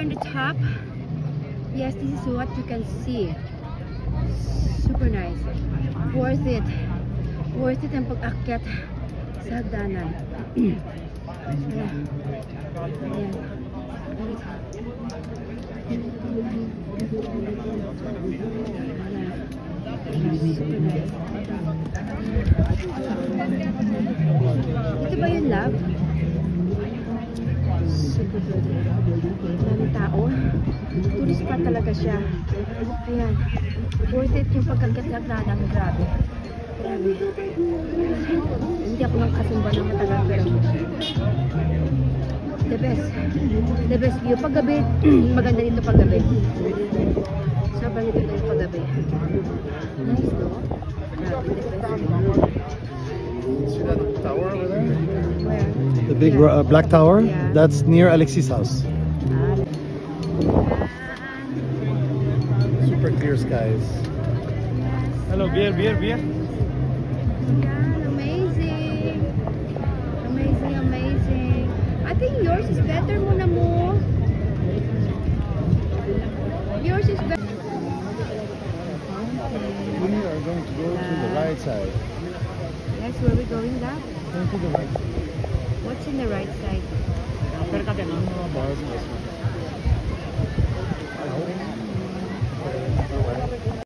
on the top. Yes, this is what you can see. Super nice. Worth it. Worth it ang pag-akyat sa hagdanan. Ayan. Super nice. Ito ba yung love? Super good. Maraming tao. Tourist spot talaga siya. Ayan. Worth it yung pagkagkat-hagdanan. Grabe. Grabe. Hindi ako nang kasumba ng matagal pero the best. The best view. Paggabi, maganda dito paggabi. Sobrang dito yung paggabi. Nice, no? Grabe, the best view. See that tower over there? Where? The big black tower? Yeah. That's near Alexis' house. Super clear skies. Hello, beer. Yan, amazing. Amazing. I think yours is better muna mo. Yours is better. We are going to go to the right side. Yes, where are we going that? Going to the right side. What's in the right side? Bars and